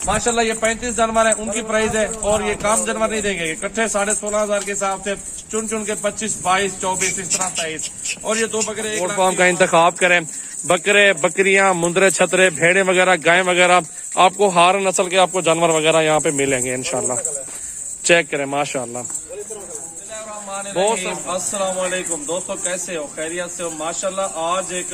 माशाल्लाह ये 35 जानवर है, उनकी प्राइस है। और ये काम जानवर नहीं देंगे, इकट्ठे 16,500 के हिसाब से चुन चुन के 25, 22, 24 इस तरह 23। और ये 2 बकरे एक फार्म का इंतखाब करें। बकरे, बकरियां, मुंदरे, छतरे, भेड़े वगैरह, गाय वगैरह, आपको हर नस्ल के आपको जानवर वगैरह यहाँ पे मिलेंगे इंशाल्लाह। चेक करें माशाल्लाह। अस्सलाम वालेकुम दोस्तों, कैसे हो? खैरियत से हो? माशाल्लाह आज एक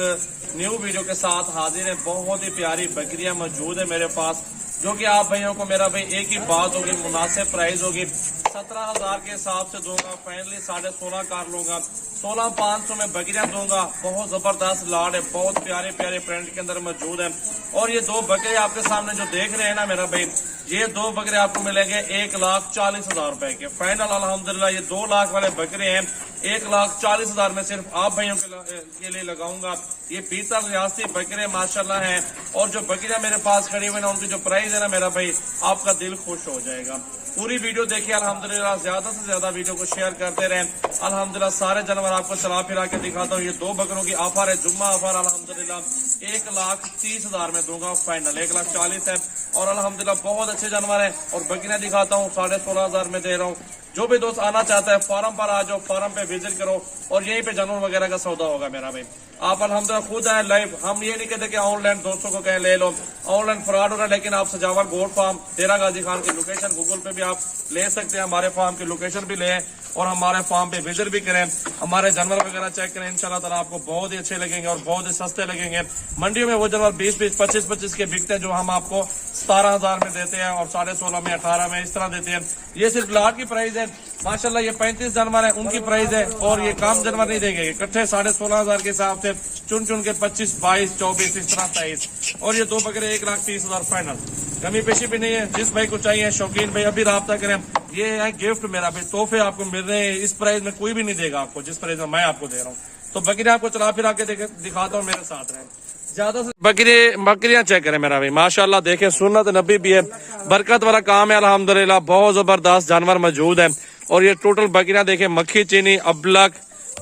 न्यू वीडियो के साथ हाजिर है। बहुत ही प्यारी बकरियां मौजूद है मेरे पास, जो कि आप भाइयों को मेरा भाई एक ही बात होगी, मुनासिब प्राइस होगी। 17,000 के हिसाब से दूंगा, फाइनली 16.5 कर लूंगा। 16,500 में बकरियां दूंगा। बहुत जबरदस्त लाड है, बहुत प्यारे प्यारे प्रिंट के अंदर मौजूद है। और ये 2 बकरे आपके सामने जो देख रहे हैं ना मेरा भाई, ये 2 बकरे आपको मिलेंगे 1,40,000 रुपए के फाइनल। अल्हम्दुलिल्लाह ये 2 लाख वाले बकरे हैं, 1,40,000 में सिर्फ आप भाइयों के लिए लगाऊंगा। ये पीतल रियासती बकरे माशाल्लाह हैं। और जो बकरियां मेरे पास खड़ी हुई ना, उनकी जो प्राइस है ना मेरा भाई, आपका दिल खुश हो जाएगा। पूरी वीडियो देखिए अल्हम्दुलिल्लाह, ज्यादा से ज्यादा वीडियो को शेयर करते रहें। अल्हम्दुलिल्लाह सारे जानवर आपको चला फिरा के दिखाता हूँ। ये 2 बकरों की ऑफर है, जुम्मा ऑफर। अल्हम्दुलिल्लाह 1,30,000 में दूंगा फाइनल, 1,40,000 है। और अल्हम्दुलिल्लाह बहुत अच्छे जानवर है। और बकरियां दिखाता हूँ 16,500 में दे रहा हूँ। जो भी दोस्त आना चाहता है फार्म पर आ जाओ, फार्म पे विजिट करो और यहीं पे जानवर वगैरह का सौदा होगा मेरा भाई। आप अल्हम्दुलिल्लाह खुद आए लाइव। हम ये नहीं कहते कि ऑनलाइन दोस्तों को कहें ले लो, ऑनलाइन फ्रॉड हो रहा है। लेकिन आप सजावल गोट फार्म, डेरा गाजी खान की लोकेशन गूगल पे भी आप ले सकते हैं, हमारे फार्म की लोकेशन भी लें और हमारे फार्म पे विजिट भी करें, हमारे जानवर वगैरह चेक करें। इंशाल्लाह ताला आपको बहुत ही अच्छे लगेंगे और बहुत ही सस्ते लगेंगे। मंडियों में वो जानवर 20-20, 25-25 के बिकते हैं, जो हम आपको 17,000 में देते हैं और 16.5 में, 18 में इस तरह देते हैं। ये सिर्फ लाट की प्राइस है माशाल्लाह। ये 35 जानवर है, उनकी प्राइस है। और ये काम जानवर नहीं देंगे, इकट्ठे 16,500 के हिसाब से चुन चुन के 25, 22, 24 इस तरह 23। और ये 2 बकरे 1,30,000 फाइनल। कमी पेशी भी नहीं है। जिस भाई को चाहिए शौकीन भाई अभी राब्ता करें। ये है गिफ्ट मेरा भाई, तोहफे आपको मिल रहे हैं। इस प्राइस में कोई भी नहीं देगा आपको, जिस प्राइस में मैं आपको दे रहा हूँ। तो बकरियां आपको चला फिरा के दिखाता हूँ, मेरे साथ रहें। ज्यादा से बकरियां चेक करें मेरा भाई माशाल्लाह। देखें सुन्नत नबी भी है, बरकत वाला काम है अल्हम्दुलिल्लाह। बहुत जबरदस्त जानवर मौजूद है। और ये टोटल बकरियां देखें, मक्खी चीनी, अबलक,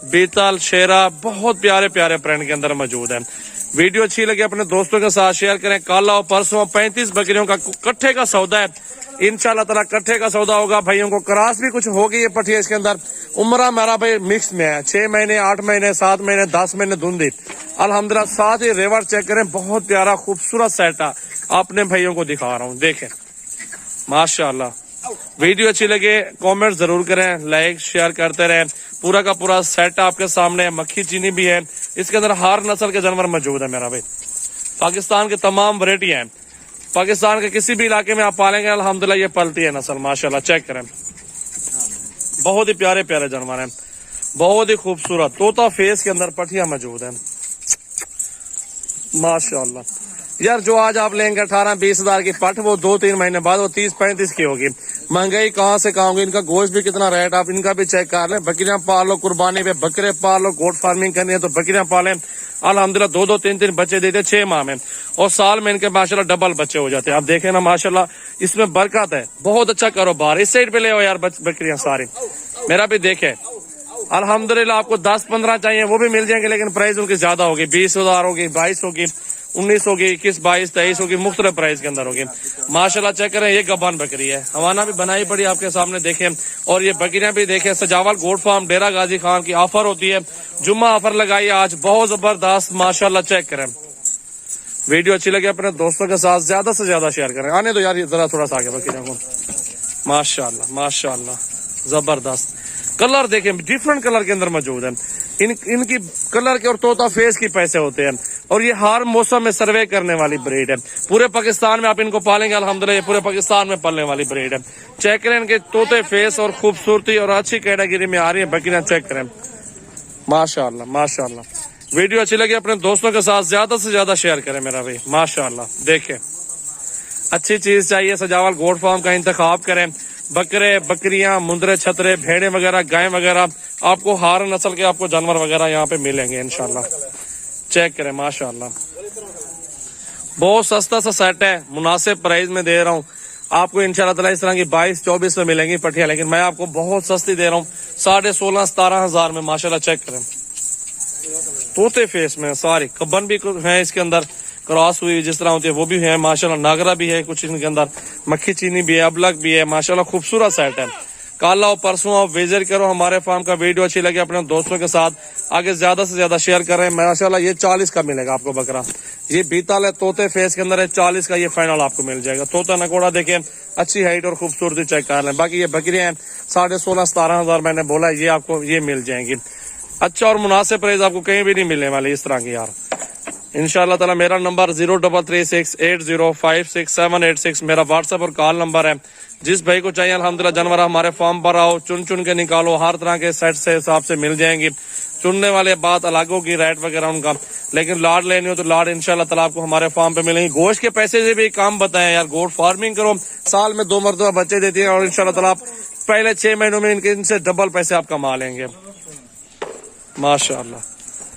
बीतल, शेरा, बहुत प्यारे प्यारे प्रिंट के अंदर मौजूद है। वीडियो अच्छी लगी अपने दोस्तों के साथ शेयर करें। कल और परसों 35 बकरियों का कट्ठे का सौदा है इंशाल्लाह ताला। कट्ठे का सौदा होगा। भाइयों को क्रॉस भी कुछ होगी ये पट्टी इसके अंदर। उम्र मेरा भाई मिक्स में है, 6 महीने, 8 महीने, 7 महीने, 10 महीने धुंधी अल्हम्दुलिल्लाह। साथ ही रेवर चेक करें, बहुत प्यारा खूबसूरत सेट है। अपने भाइयों को दिखा रहा हूँ, देखें माशाल्लाह। वीडियो अच्छी लगे कमेंट जरूर करें, लाइक शेयर करते रहें। पूरा का पूरा सेट आपके सामने है। मक्खी चीनी भी है, इसके अंदर हर नस्ल के जानवर मौजूद है मेरा भाई। पाकिस्तान के तमाम वैरायटी हैं। पाकिस्तान के किसी भी इलाके में आप पालेंगे अल्हम्दुलिल्लाह ये पलती है नस्ल माशाल्लाह। चेक करें, बहुत ही प्यारे प्यारे जानवर हैं, बहुत ही खूबसूरत। तोता फेस के अंदर पट्टियां मौजूद हैं माशाल्लाह। यार जो आज आप लेंगे 18-20 हजार की पट, वो 2-3 महीने बाद वो 30-35 की होगी। महंगाई कहाँ से कहाँ होगी। इनका गोश्त भी कितना रेट, आप इनका भी चेक कर लें। बकरियां पाल लो, कुर्बानी पे बकरे पाल लो, गोट फार्मिंग करनी है तो बकरियां पालें। अल्हम्दुलिल्लाह 2-2, 3-3 बच्चे देते 6 माह में, और साल में इनके माशाल्लाह डबल बच्चे हो जाते हैं। आप देखें ना माशाल्लाह, इसमें बरकत है, बहुत अच्छा कारोबार। इस साइड पे ले आओ यार बकरियां सारी, मेरा भी देखे अल्हम्दुलिल्लाह। आपको 10-15 चाहिए वो भी मिल जाएंगे, लेकिन प्राइस उनकी ज्यादा होगी। 20,000 होगी, 22 होगी, 19 होगी, 21, 22, 23 होगी, मुख्तलिफ प्राइस के अंदर होगी माशाल्लाह। चेक करें, ये गब्बान बकरी है, हवाना भी बनाई पड़ी आपके सामने देखें। और ये बकरियां भी देखें। सजावल गोट फार्म, डेरा गाजी खान की ऑफर होती है, जुम्मा ऑफर लगाई आज, बहुत जबरदस्त माशाल्लाह। चेक करें, वीडियो अच्छी लगी अपने दोस्तों के साथ ज्यादा से ज्यादा शेयर करें। आने दो यार जरा थोड़ा सा आगे बकरियों को माशाल्लाह माशाल्लाह, जबरदस्त कलर देखें, डिफरेंट कलर के अंदर मौजूद है। इनकी कलर के और तोता फेस की पैसे होते हैं। और ये हर मौसम में सर्वे करने वाली ब्रीड है। पूरे पाकिस्तान में आप इनको पालेंगे अल्हम्दुलिल्लाह, ये पूरे पाकिस्तान में पलने वाली ब्रीड है। चेक करें इनके तोते फेस और खूबसूरती, और अच्छी कैटेगरी में आ रही है बकरियां। चेक करें माशाल्लाह माशाल्लाह। वीडियो अच्छी लगी अपने दोस्तों के साथ ज्यादा से ज्यादा शेयर करें मेरा भाई माशाल्लाह। देखें, अच्छी चीज चाहिए, सजावल गोट फार्म का इंतखाब करें। बकरे, बकरियां, मुंदरे, छतरे, भेड़े वगैरह, गाय वगैरह, आपको हर नस्ल के आपको जानवर वगैरह यहाँ पे मिलेंगे इंशाल्लाह। चेक करें माशाल्लाह, बहुत सस्ता सा सेट है, मुनासिब प्राइस में दे रहा हूँ आपको इंशाल्लाह ताला। इस तरह की 22-24 में मिलेंगी पट्टियां, लेकिन मैं आपको बहुत सस्ती दे रहा हूँ 16,500-17 हजार में माशाल्लाह। चेक करें, तोते फेस में सारी कब्बन भी है इसके अंदर, क्रॉस हुई जिस तरह होती है वो भी है माशाल्लाह, नागरा भी है कुछ इनके अंदर, मक्खी चीनी भी है, अबलग भी है माशाल्लाह, खूबसूरत सेट है। कल आओ परसों आओ विजिट करो हमारे फार्म का। वीडियो अच्छी लगे अपने दोस्तों के साथ आगे ज्यादा से ज्यादा शेयर करें। माशाल्लाह ये 40 का मिलेगा आपको बकरा, ये बीताल है, तोते फेस के अंदर है, 40 का ये फाइनल आपको मिल जाएगा। तोता नकोड़ा देखें, अच्छी हाइट और खूबसूरती चेक कर लें। बाकी ये बकरियां हैं 16,500-17 हजार मैंने बोला, ये आपको ये मिल जाएंगी। अच्छा और मुनासिब प्राइस आपको कहीं भी नहीं मिलने वाले इस तरह की यार इंशाल्लाह ताला। मेरा नंबर 033680568786 मेरा व्हाट्सएप और कॉल नंबर है। जिस भाई को चाहिए अल्हम्दुलिल्लाह जानवर हमारे फार्म पर आओ, चुन चुन के निकालो, हर तरह के सेट से हिसाब से मिल जाएंगी। चुनने वाले बात अलग होगी, रेट वगैरह उनका, लेकिन लाड लेनी हो तो लाड इंशाल्लाह ताला आपको हमारे फार्म पे मिलेंगे। गोश्त के पैसे से भी काम बताएं यार, गोट फार्मिंग करो, साल में 2 मरतबा बच्चे देती है और इंशाल्लाह ताला आप पहले 6 महीनों में इनसे डबल पैसे आप कमा लेंगे माशाल्लाह।